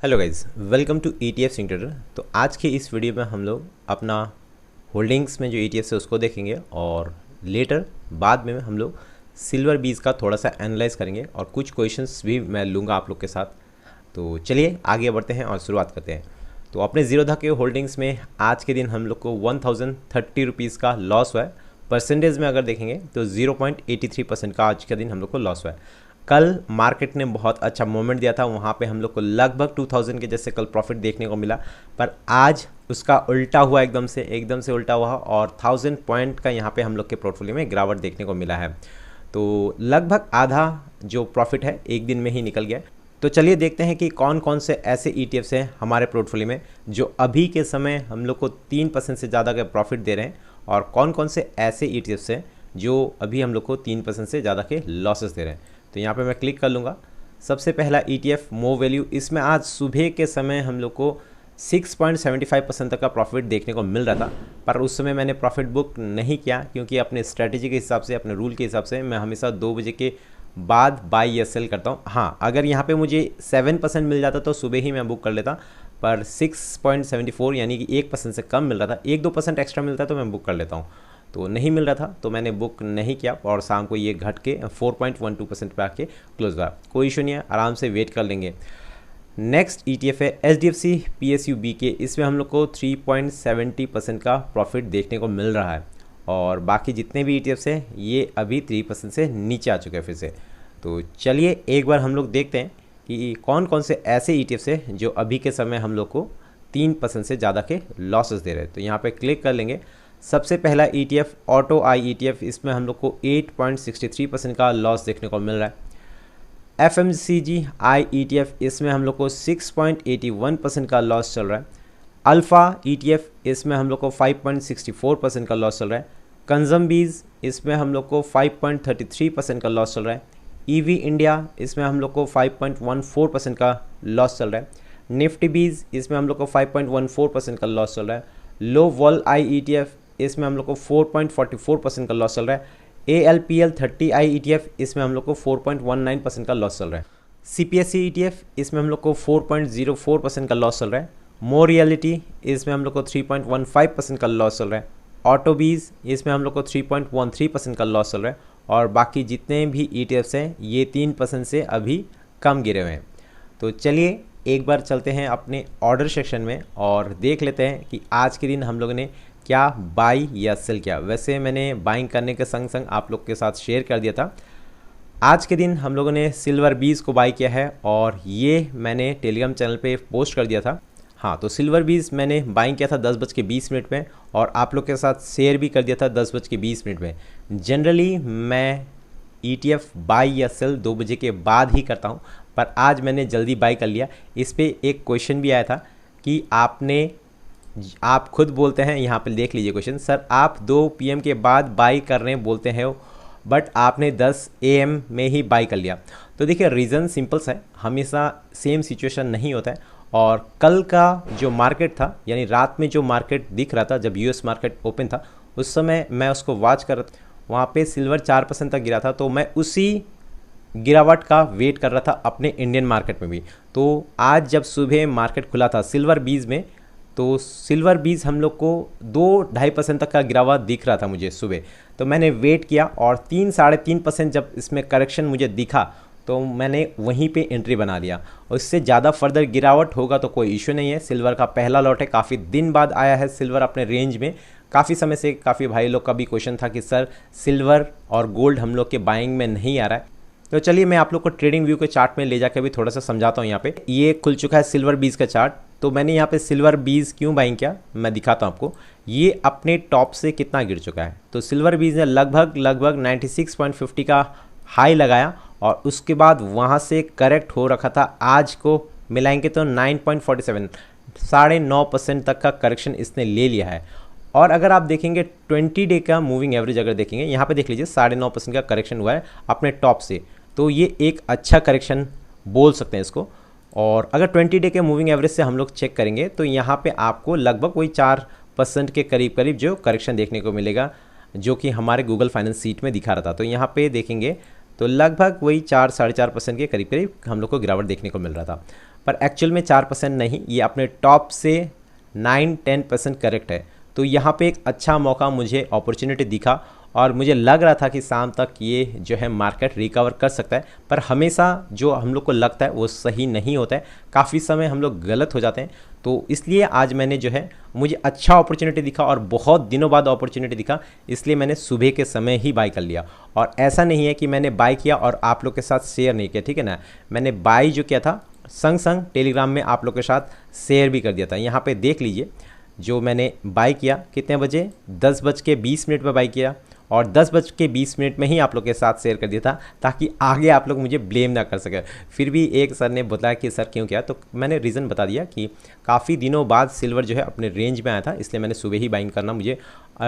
Hello guys, welcome to ETF swing trader. तो आज के इस वीडियो में हम लोग अपना होल्डिंग्स में जो ETF है उसको देखेंगे और लेटर बाद में हम लोग सिल्वर बीज का थोड़ा सा एनालाइज करेंगे और कुछ क्वेश्चंस भी मैं लूँगा आप लोग के साथ। तो चलिए आगे बढ़ते हैं और शुरुआत करते हैं। तो अपने जीरोधा के होल्डिंग्स में आज के दिन हम लोग को 1030 रुपीज़ का लॉस हुआ है। परसेंटेज में अगर देखेंगे तो 0.83% का आज का दिन हम लोग को लॉस हुआ है। कल मार्केट ने बहुत अच्छा मोमेंट दिया था, वहाँ पे हम लोग को लगभग 2000 के जैसे कल प्रॉफिट देखने को मिला, पर आज उसका उल्टा हुआ, एकदम से उल्टा हुआ और 1000 पॉइंट का यहाँ पे हम लोग के पोर्टफोलियो में गिरावट देखने को मिला है। तो लगभग आधा जो प्रॉफिट है एक दिन में ही निकल गया। तो चलिए देखते हैं कि कौन कौन से ऐसे ETFs हैं हमारे पोर्टफोलियो में जो अभी के समय हम लोग को 3% से ज़्यादा का प्रॉफिट दे रहे हैं और कौन कौन से ऐसे ETFs हैं जो अभी हम लोग को 3% से ज़्यादा के लॉसेस दे रहे हैं। तो यहाँ पे मैं क्लिक कर लूँगा। सबसे पहला ETF मो वैल्यू, इसमें आज सुबह के समय हम लोग को 6.75% तक का प्रॉफिट देखने को मिल रहा था, पर उस समय मैंने प्रॉफिट बुक नहीं किया क्योंकि अपने स्ट्रेटजी के हिसाब से, अपने रूल के हिसाब से मैं हमेशा 2 बजे के बाद बाय या सेल करता हूँ। हाँ, अगर यहाँ पे मुझे 7% मिल जाता तो सुबह ही मैं बुक कर लेता, पर 6.74 यानी कि 1% से कम मिल रहा था। 1-2% एक्स्ट्रा मिलता है तो मैं बुक कर लेता हूँ, तो नहीं मिल रहा था तो मैंने बुक नहीं किया और शाम को ये घट के 4.12% पे आके क्लोज हुआ। कोई इशू नहीं है, आराम से वेट कर लेंगे। नेक्स्ट ETF है HDFC PSU BK। इसमें हम लोग को 3.70% का प्रॉफिट देखने को मिल रहा है और बाकी जितने भी ETFs हैं ये अभी 3% से नीचे आ चुके हैं फिर से। तो चलिए एक बार हम लोग देखते हैं कि कौन कौन से ऐसे ETFs हैं जो अभी के समय हम लोग को 3% से ज़्यादा के लॉसेस दे रहे हैं। तो यहाँ पे क्लिक कर लेंगे। सबसे पहला ETF ऑटो आई ETF, इसमें हम लोग को 8.63% का लॉस देखने को मिल रहा है। FMCG आई ETF, इसमें हम लोग को 6.81% का लॉस चल रहा है। अल्फ़ा ETF, इसमें हम लोग को 5.64% का लॉस चल रहा है। कंजम्बीज, इसमें हम लोग को 5.33% का लॉस चल रहा है। EV इंडिया, इसमें हम लोग को 5.14% का लॉस चल रहा है। निफ्टी बीज, इसमें हम लोग को 5.14% का लॉस चल रहा है। लो वॉल आई ETF, इसमें हम लोग को 4.44% का लॉस चल रहा है। ALPL 30 आई ETF, इसमें हम लोग को 4.19% का लॉस चल रहा है। CPSE ETF, इसमें हम लोग को 4.04% का लॉस चल रहा है। मोर रियलिटी, इसमें हम लोग को 3.15% का लॉस चल रहा है। ऑटोबीज, इसमें हम लोग को 3.13% का लॉस चल रहा है और बाकी जितने भी ETFs हैं ये 3% से अभी कम गिरे हुए हैं। तो चलिए एक बार चलते हैं अपने ऑर्डर सेक्शन में और देख लेते हैं कि आज के दिन हम लोगों ने क्या बाई या सेल किया। वैसे मैंने बाइंग करने के संग संग आप लोग के साथ शेयर कर दिया था। आज के दिन हम लोगों ने सिल्वर बीज को बाई किया है और ये मैंने टेलीग्राम चैनल पे पोस्ट कर दिया था। हाँ, तो सिल्वर बीज मैंने बाइंग किया था 10:20 में और आप लोग के साथ शेयर भी कर दिया था 10:20 में। जनरली मैं ETF बाई या सेल 2 बजे के बाद ही करता हूँ, पर आज मैंने जल्दी बाई कर लिया। इस पर एक क्वेश्चन भी आया था कि आप खुद बोलते हैं, यहाँ पे देख लीजिए क्वेश्चन, सर आप 2 PM के बाद बाई कर रहे हैं बोलते हैं बट आपने 10 AM में ही बाई कर लिया। तो देखिए रीज़न सिंपल सा है, हमेशा सेम सिचुएशन नहीं होता है। और कल का जो मार्केट था, यानी रात में जो मार्केट दिख रहा था जब US मार्केट ओपन था, उस समय मैं उसको वॉच कर रहा था। वहाँ पे सिल्वर 4% तक गिरा था, तो मैं उसी गिरावट का वेट कर रहा था अपने इंडियन मार्केट में भी। तो आज जब सुबह मार्केट खुला था सिल्वर बीज में, तो सिल्वर बीज हम लोग को 2-2.5% तक का गिरावट दिख रहा था मुझे सुबह। तो मैंने वेट किया और 3-3.5% जब इसमें करेक्शन मुझे दिखा तो मैंने वहीं पे एंट्री बना लिया। और इससे ज़्यादा फर्दर गिरावट होगा तो कोई इशू नहीं है। सिल्वर का पहला लॉट है, काफ़ी दिन बाद आया है सिल्वर अपने रेंज में। काफ़ी समय से काफ़ी भाई लोग का भी क्वेश्चन था कि सर सिल्वर और गोल्ड हम लोग के बाइंग में नहीं आ रहा है। तो चलिए मैं आप लोग को ट्रेडिंग व्यू के चार्ट में ले जाकर भी थोड़ा सा समझाता हूँ। यहाँ पे ये खुल चुका है सिल्वर बीज का चार्ट। तो मैंने यहाँ पे सिल्वर बीज क्यों बाइंग किया मैं दिखाता हूँ आपको। ये अपने टॉप से कितना गिर चुका है। तो सिल्वर बीज ने लगभग 96.50 का हाई लगाया और उसके बाद वहाँ से करेक्ट हो रखा था। आज को मिलाएंगे तो 9.47, 9.5% तक का करेक्शन इसने ले लिया है। और अगर आप देखेंगे 20 डे का मूविंग एवरेज अगर देखेंगे, यहाँ पे देख लीजिए 9.5% का करेक्शन हुआ है अपने टॉप से। तो ये एक अच्छा करेक्शन बोल सकते हैं इसको। और अगर 20 डे के मूविंग एवरेज से हम लोग चेक करेंगे तो यहाँ पे आपको लगभग कोई 4% के करीब जो करेक्शन देखने को मिलेगा, जो कि हमारे गूगल फाइनेंस सीट में दिखा रहा था। तो यहाँ पे देखेंगे तो लगभग वही 4-4.5% के करीब करीब हम लोग को गिरावट देखने को मिल रहा था। पर एक्चुअल में 4% नहीं, ये अपने टॉप से 9-10% करेक्ट है। तो यहाँ पे एक अच्छा मौका मुझे अपॉर्चुनिटी दिखा और मुझे लग रहा था कि शाम तक ये जो है मार्केट रिकवर कर सकता है। पर हमेशा जो हम लोग को लगता है वो सही नहीं होता है, काफ़ी समय हम लोग गलत हो जाते हैं। तो इसलिए आज मैंने जो है, मुझे अच्छा अपॉर्चुनिटी दिखा और बहुत दिनों बाद अपॉर्चुनिटी दिखा, इसलिए मैंने सुबह के समय ही बाय कर लिया। और ऐसा नहीं है कि मैंने बाय किया और आप लोग के साथ शेयर नहीं किया, ठीक है ना। मैंने बाय जो किया था संग संग टेलीग्राम में आप लोग के साथ शेयर भी कर दिया था। यहाँ पे देख लीजिए जो मैंने बाय किया कितने बजे, 10:20 पर बाय किया और 10:20 में ही आप लोग के साथ शेयर कर दिया था, ताकि आगे आप लोग मुझे ब्लेम ना कर सके। फिर भी एक सर ने बताया कि सर क्यों किया, तो मैंने रीज़न बता दिया कि काफ़ी दिनों बाद सिल्वर जो है अपने रेंज में आया था, इसलिए मैंने सुबह ही बाइंग करना मुझे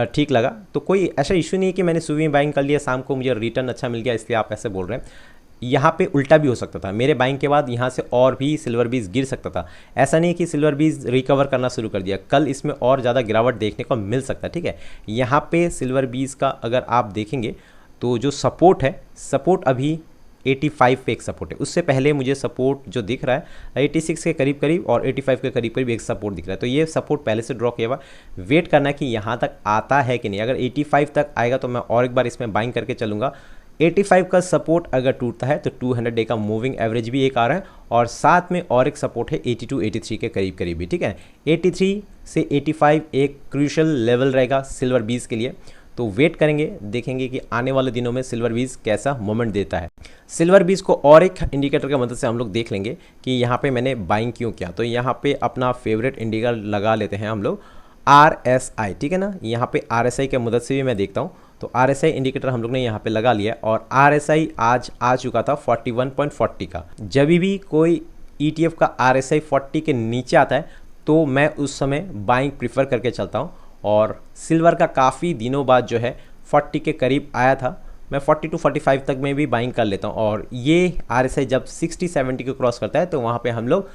ठीक लगा। तो कोई ऐसा इशू नहीं है कि मैंने सुबह में बाइंग कर लिया, शाम को मुझे रिटर्न अच्छा मिल गया इसलिए आप ऐसे बोल रहे हैं। यहाँ पे उल्टा भी हो सकता था, मेरे बाइंग के बाद यहाँ से और भी सिल्वर बीज गिर सकता था। ऐसा नहीं कि सिल्वर बीज रिकवर करना शुरू कर दिया, कल इसमें और ज़्यादा गिरावट देखने को मिल सकता है, ठीक है। यहाँ पे सिल्वर बीज का अगर आप देखेंगे तो जो सपोर्ट है, सपोर्ट अभी 85 पे एक सपोर्ट है। उससे पहले मुझे सपोर्ट जो दिख रहा है 86 के करीब करीब और 85 के करीब करीब एक सपोर्ट दिख रहा है। तो ये सपोर्ट पहले से ड्रॉ किया हुआ, वेट करना है कि यहाँ तक आता है कि नहीं। अगर 85 तक आएगा तो मैं और एक बार इसमें बाइंग करके चलूँगा। 85 का सपोर्ट अगर टूटता है तो 200 डे का मूविंग एवरेज भी एक आ रहा है और साथ में और एक सपोर्ट है 82-83 के करीब करीब भी, ठीक है। 83 से 85 एक क्रूशियल लेवल रहेगा सिल्वर बीज के लिए। तो वेट करेंगे, देखेंगे कि आने वाले दिनों में सिल्वर बीज कैसा मोमेंट देता है। सिल्वर बीज को और एक इंडिकेटर की मदद से हम लोग देख लेंगे कि यहाँ पे मैंने बाइंग क्यों किया। तो यहाँ पे अपना फेवरेट इंडिकेटर लगा लेते हैं हम लोग, RSI, ठीक है ना। यहाँ पे RSI की मदद से भी मैं देखता हूँ। तो RSI इंडिकेटर हम लोग ने यहाँ पे लगा लिया और RSI आज आ चुका था 41.40 का। जब भी कोई ETF का RSI 40 के नीचे आता है तो मैं उस समय बाइंग प्रीफर करके चलता हूँ। और सिल्वर का काफ़ी दिनों बाद जो है 40 के करीब आया था, मैं 40 to 45 तक में भी बाइंग कर लेता हूँ। और ये RSI जब 60-70 को क्रॉस करता है तो वहाँ पे हम लोग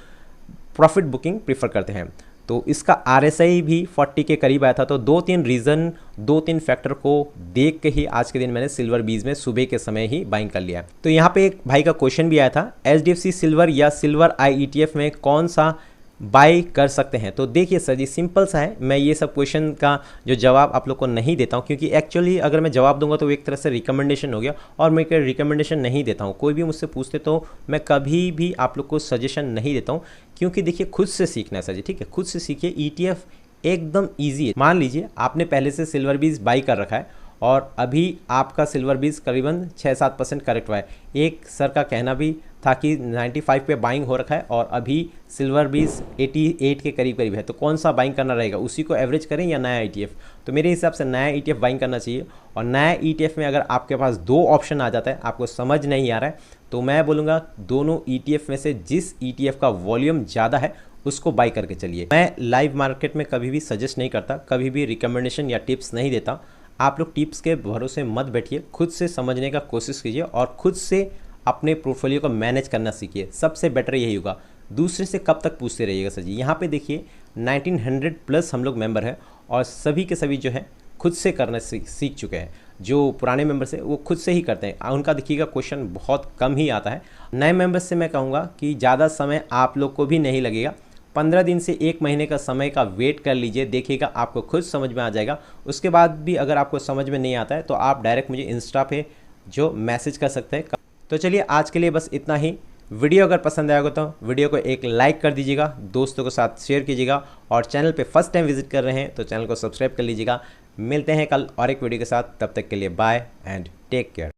प्रॉफिट बुकिंग प्रीफर करते हैं। तो इसका RSI भी 40 के करीब आया था। तो 2-3 रीज़न, 2-3 फैक्टर को देख के ही आज के दिन मैंने सिल्वर बीज में सुबह के समय ही बाइंग कर लिया। तो यहाँ पे एक भाई का क्वेश्चन भी आया था, HDFC सिल्वर या सिल्वर IETF में कौन सा बाय कर सकते हैं। तो देखिए सर जी, सिंपल सा है, मैं ये सब क्वेश्चन का जो जवाब आप लोग को नहीं देता हूँ, क्योंकि एक्चुअली अगर मैं जवाब दूंगा तो एक तरह से रिकमेंडेशन हो गया और मैं रिकमेंडेशन नहीं देता हूँ। कोई भी मुझसे पूछते तो मैं कभी भी आप लोग को सजेशन नहीं देता हूँ, क्योंकि देखिए खुद से सीखना है सर जी, ठीक है। खुद से सीखिए, ETF एकदम ईजी है। मान लीजिए आपने पहले से सिल्वर बीज बाई कर रखा है और अभी आपका सिल्वर बीज करीबन 6-7% करेक्ट हुआ है। एक सर का कहना भी था कि 95 पे बाइंग हो रखा है और अभी सिल्वर बीज 88 के करीब करीब है। तो कौन सा बाइंग करना रहेगा, उसी को एवरेज करें या नया ETF। तो मेरे हिसाब से नया ETF बाइंग करना चाहिए। और नया ETF में अगर आपके पास 2 ऑप्शन आ जाता है, आपको समझ नहीं आ रहा है, तो मैं बोलूँगा दोनों ETF में से जिस ETF का वॉल्यूम ज़्यादा है उसको बाई करके चलिए। मैं लाइव मार्केट में कभी भी सजेस्ट नहीं करता, कभी भी रिकमेंडेशन या टिप्स नहीं देता। आप लोग टिप्स के भरोसे मत बैठिए, खुद से समझने का कोशिश कीजिए और खुद से अपने पोर्टफोलियो को मैनेज करना सीखिए। सबसे बेटर यही होगा। दूसरे से कब तक पूछते रहिएगा सर जी। यहाँ पे देखिए 1900 प्लस हम लोग मेंबर हैं और सभी के सभी जो है खुद से करना सीख चुके हैं। जो पुराने मेंबर्स हैं वो खुद से ही करते हैं, उनका देखिएगा क्वेश्चन बहुत कम ही आता है। नए मेंबर्स से मैं कहूँगा कि ज़्यादा समय आप लोग को भी नहीं लगेगा, 15 दिन से 1 महीने का समय का वेट कर लीजिए, देखिएगा आपको खुद समझ में आ जाएगा। उसके बाद भी अगर आपको समझ में नहीं आता है तो आप डायरेक्ट मुझे इंस्टा पे जो मैसेज कर सकते हैं। तो चलिए आज के लिए बस इतना ही। वीडियो अगर पसंद आएगा तो वीडियो को एक लाइक कर दीजिएगा, दोस्तों के साथ शेयर कीजिएगा और चैनल पे फर्स्ट टाइम विजिट कर रहे हैं तो चैनल को सब्सक्राइब कर लीजिएगा। मिलते हैं कल और एक वीडियो के साथ, तब तक के लिए बाय एंड टेक केयर।